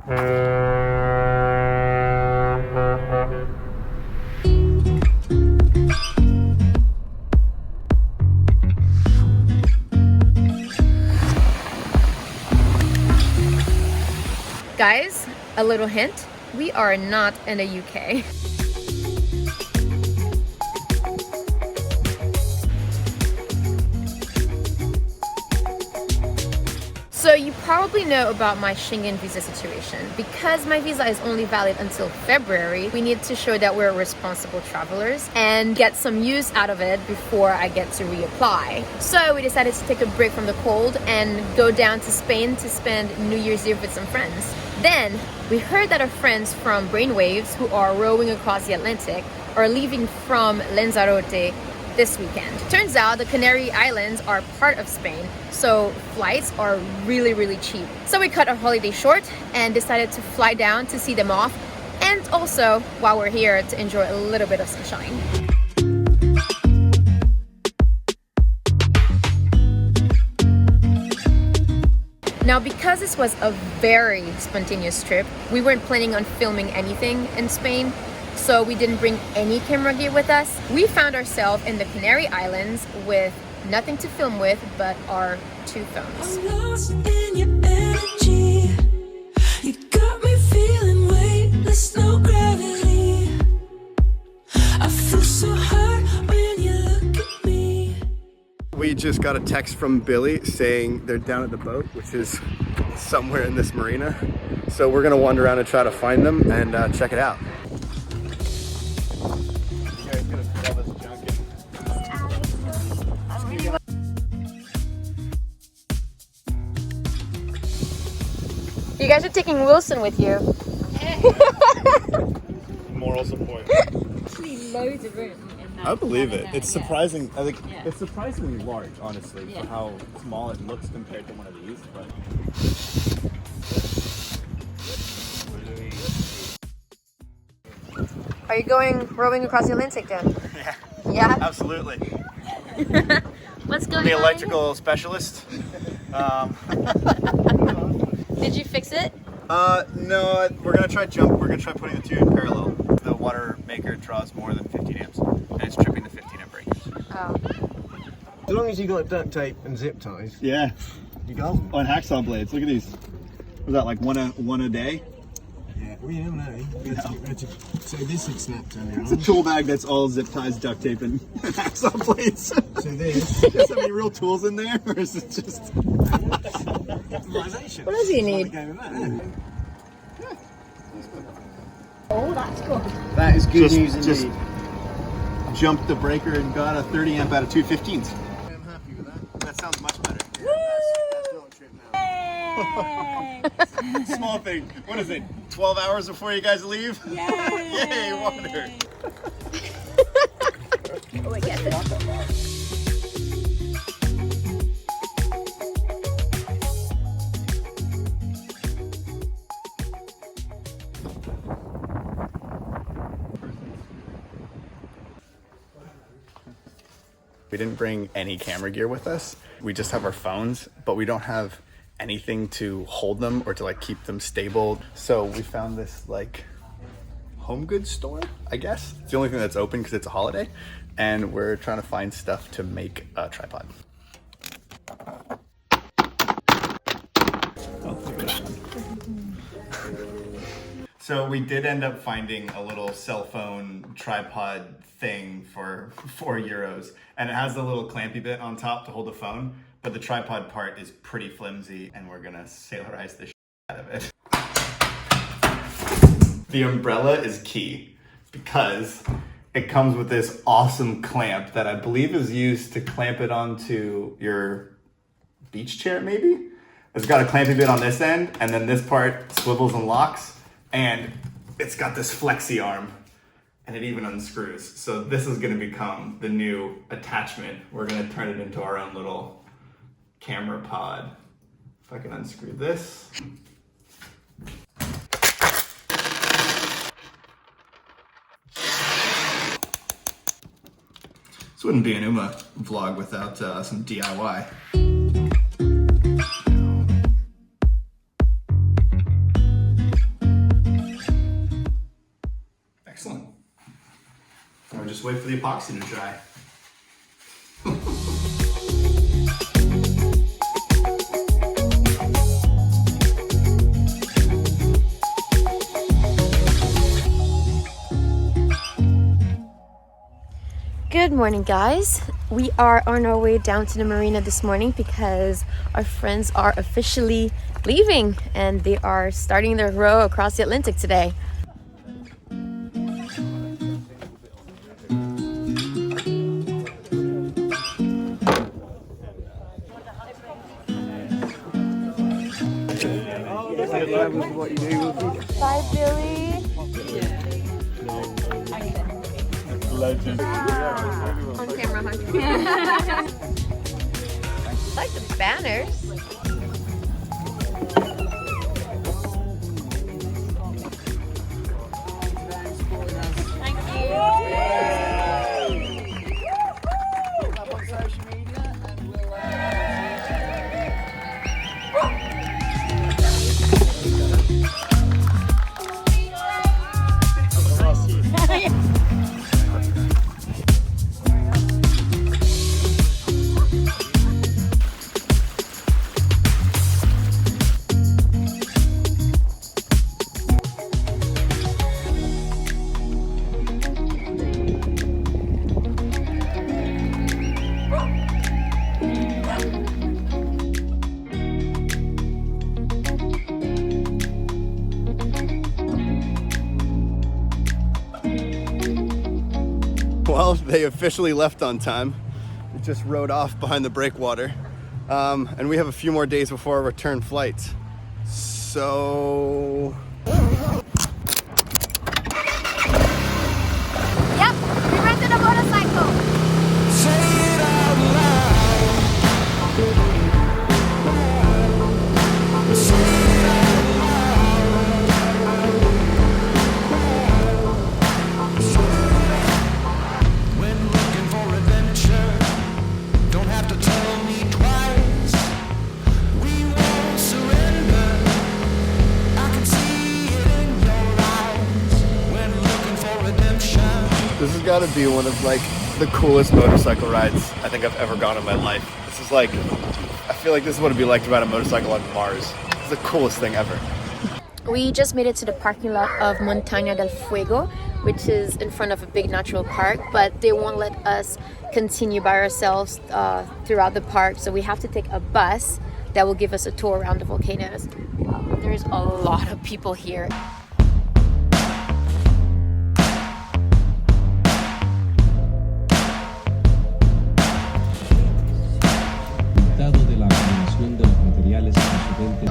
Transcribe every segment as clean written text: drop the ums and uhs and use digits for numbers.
Guys, a little hint, we are not in the UK. So you probably know about my Schengen visa situation. Because my visa is only valid until February, we need to show that we're responsible travelers and get some use out of it before I get to reapply. So we decided to take a break from the cold and go down to Spain to spend New Year's Eve with some friends. Then we heard that our friends from Brainwaves, who are rowing across the Atlantic, are leaving from Lanzarote this weekend. Turns out the Canary Islands are part of Spain, so flights are really cheap. So we cut our holiday short and decided to fly down to see them off, and also, while we're here, to enjoy a little bit of sunshine. Now, because this was a very spontaneous trip, we weren't planning on filming anything in Spain, so we didn't bring any camera gear with us. We found ourselves in the Canary Islands with nothing to film with but our 2 phones. I'm lost in your energy. You got me feeling weightless, no gravity. I feel so hard when you look at me. We just got a text from Billy saying they're down at the boat, which is somewhere in this marina. So we're gonna wander around and try to find them and check it out. You guys are taking Wilson with you. Moral support. Actually, loads of room. I believe it. It's Yeah. surprising. I think Yeah. it's surprisingly large, honestly, Yeah. for how small it looks compared to one of these. But Are you going rowing across the Atlantic then? yeah, Yeah? absolutely. What's going The on? electrical specialist. Did you fix it? No, we're gonna try putting the 2 in parallel. The water maker draws more than 15 amps, and it's tripping the 15 amp breakers. Oh. As long as you got duct tape and zip ties, Yeah. you go. On hacksaw blades, look at these. Was that like one a day? Yeah, well, you never know. So this had snapped earlier It's a tool bag that's all zip ties, duct tape, and hacksaw blades. So this. Does it have any real tools in there, or is it just? Optimization. What does he need? Oh, that's cool. That is good news Just indeed. jumped the breaker and got a 30 amp out of 215s. I'm happy with that. That sounds much better. That's not a trip now. Yay! Small thing. What is it? 12 hours before you guys leave? Yay! Yay, water. Oh, I get it. We didn't bring any camera gear with us. We just have our phones, but we don't have anything to hold them or to like keep them stable. So we found this like home goods store, I guess. It's the only thing that's open because it's a holiday. And we're trying to find stuff to make a tripod. So we did end up finding a little cell phone tripod thing for €4, and it has a little clampy bit on top to hold the phone, but the tripod part is pretty flimsy, and we're gonna sailorize the shit out of it. The umbrella is key because it comes with this awesome clamp that I believe is used to clamp it onto your beach chair, maybe? It's got a clampy bit on this end, and then this part swivels and locks. And it's got this flexi arm, and it even unscrews. So this is gonna become the new attachment. We're gonna turn it into our own little camera pod. If I can unscrew this. This wouldn't be an Uma vlog without some DIY. just wait for the epoxy to dry. Good morning, guys. We are on our way down to the marina this morning because our friends are officially leaving and they are starting their row across the Atlantic today. Bye, Billy. Legend. On camera, huh? I like the banners. Thank Well, they officially left on time. We just rode off behind the breakwater. And we have a few more days before our return flight. So... Yep, we rented a motorcycle. This has got to be one of like the coolest motorcycle rides I think I've ever gone in my life. This is like, I feel like this is what it'd be like to ride a motorcycle on Mars. It's the coolest thing ever. We just made it to the parking lot of Montaña del Fuego, which is in front of a big natural park, but they won't let us continue by ourselves throughout the park, so we have to take a bus that will give us a tour around the volcanoes. There's a lot of people here. De la combinación de los materiales procedentes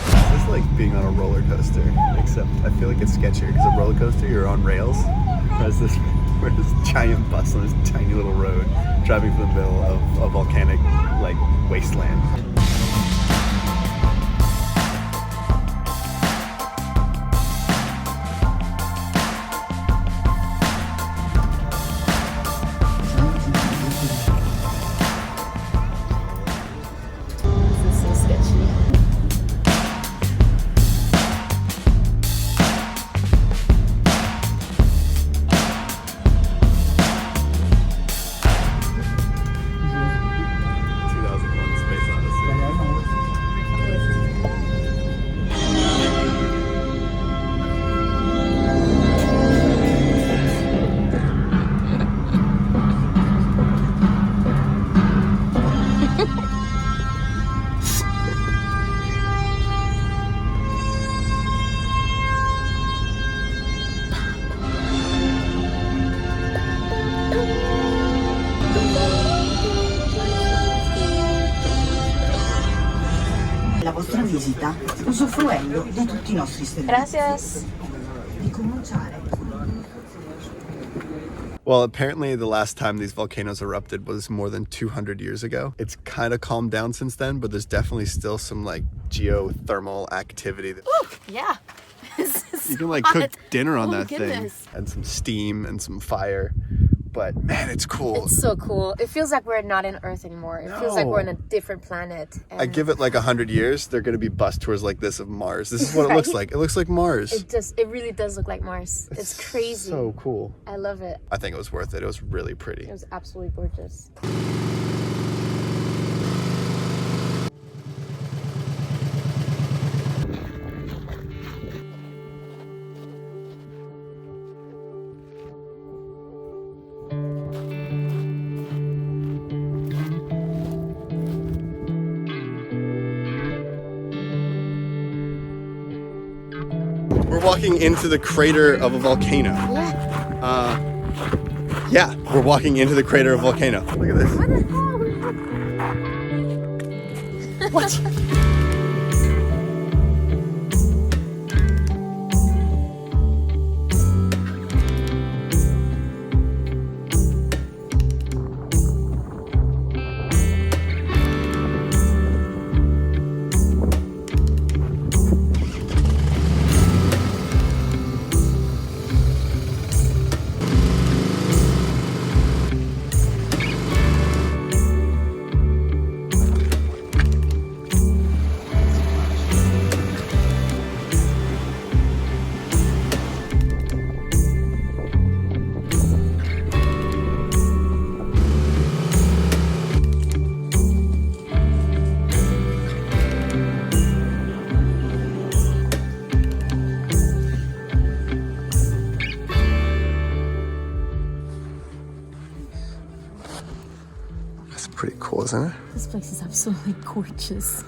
It's just like being on a roller coaster, except I feel like it's sketchier because a roller coaster you're on rails, whereas this giant bus on this tiny little road driving through the middle of a volcanic like wasteland. This is so sketchy. La vostra visita usufruendo di tutti i nostri servizi. Gracias. Di cominciare. Well, apparently the last time these volcanoes erupted was more than 200 years ago. It's kind of calmed down since then, but there's definitely still some like geothermal activity. Ooh, yeah. This is You can like hot. cook dinner on Oh, that goodness. thing. And some steam and some fire. but man, it's cool. It's so cool. It feels like we're not in Earth anymore. It feels like we're on a different planet. And I give it like 100 years, they're going to be bus tours like this of Mars. This is what it looks like. It looks like Mars. It really does look like Mars. It's crazy. So cool. I love it. I think it was worth it. It was really pretty. It was absolutely gorgeous. We're walking into the crater of a volcano. Yeah, we're walking into the crater of a volcano. Look at this. What the hell? What? That's pretty cool, isn't it? This place is absolutely gorgeous.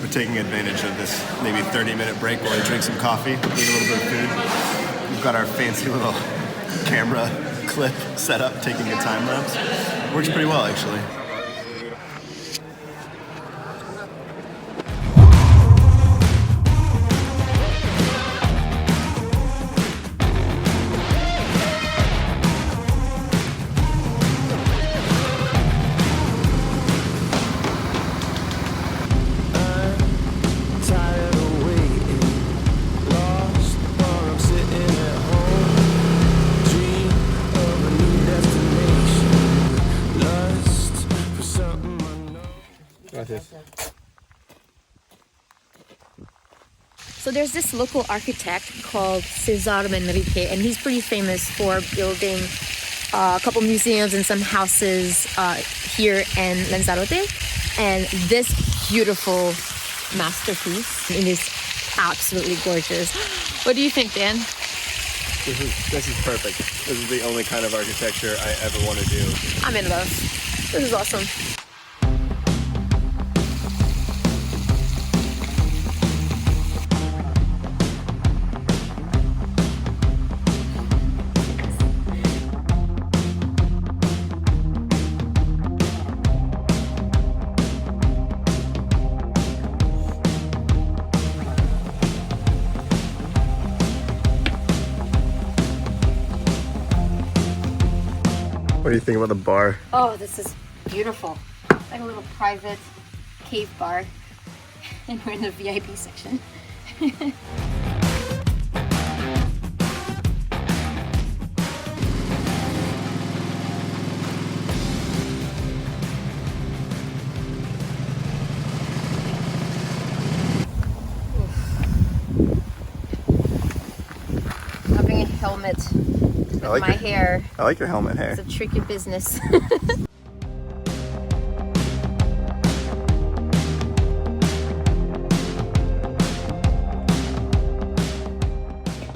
We're taking advantage of this maybe 30-minute break while we drink some coffee, eat a little bit of food. We've got our fancy little camera clip set up, taking a time lapse. Works pretty well, actually. So there's this local architect called Susana Man, and he's pretty famous for building a couple museums and some houses here in Lanzarote. And this beautiful masterpiece, it is absolutely gorgeous. What do you think, Dan? This is perfect. This is the only kind of architecture I ever want to do. I'm in love. This is awesome. What do you think about the bar? Oh, this is beautiful. Like a little private cave bar. And we're in the VIP section. Having a helmet with my hair. I like your helmet hair. It's a tricky business.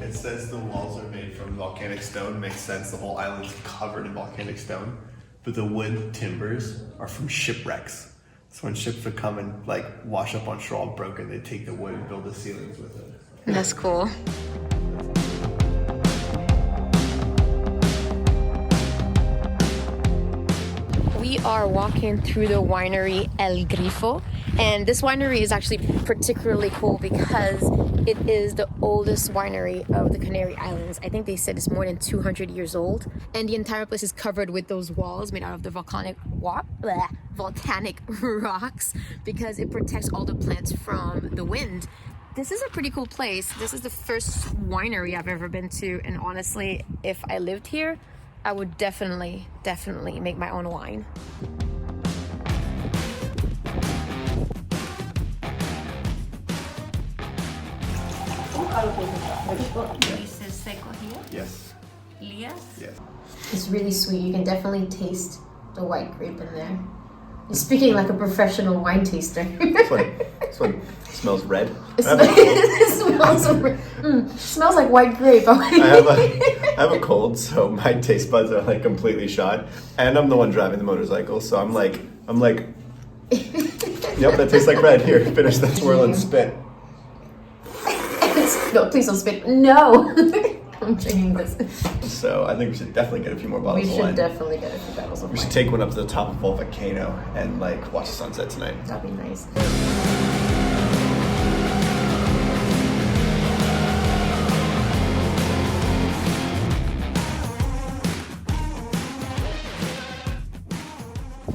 It says the walls are made from volcanic stone. Makes sense. The whole island's covered in volcanic stone. But the wood timbers are from shipwrecks. So when ships would come and like wash up on shore all broken, they'd take the wood and build the ceilings with it. That's cool. We are walking through the winery El Grifo, and this winery is actually particularly cool because it is the oldest winery of the Canary Islands. I think they said it's more than 200 years old, and the entire place is covered with those walls made out of the volcanic rocks because it protects all the plants from the wind. This is a pretty cool place. This is the first winery I've ever been to, and honestly, if I lived here, I would definitely make my own wine. This is seco here. Yes. Lias. Yes. It's really sweet. You can definitely taste the white grape in there. You're speaking like a professional wine taster. This one smells red. Smells like white grape. I have a cold, so my taste buds are like completely shot, and I'm the one driving the motorcycle, so I'm like, yep, that tastes like red. Here, finish that swirl and spit. No, please don't spit. No, I'm drinking this. So I think we should definitely get a few more bottles We of should wine. definitely get a few bottles of We wine. should take one up to the top of Volcano and like watch the sunset tonight. That'd be nice.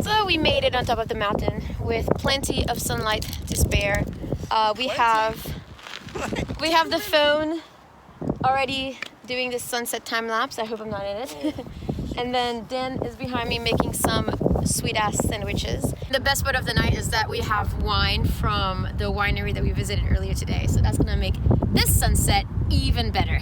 So we made it on top of the mountain with plenty of sunlight to spare. We have the phone already doing the sunset time lapse. I hope I'm not in it. And then Dan is behind me making some sweet ass sandwiches. The best part of the night is that we have wine from the winery that we visited earlier today. So that's gonna make this sunset even better.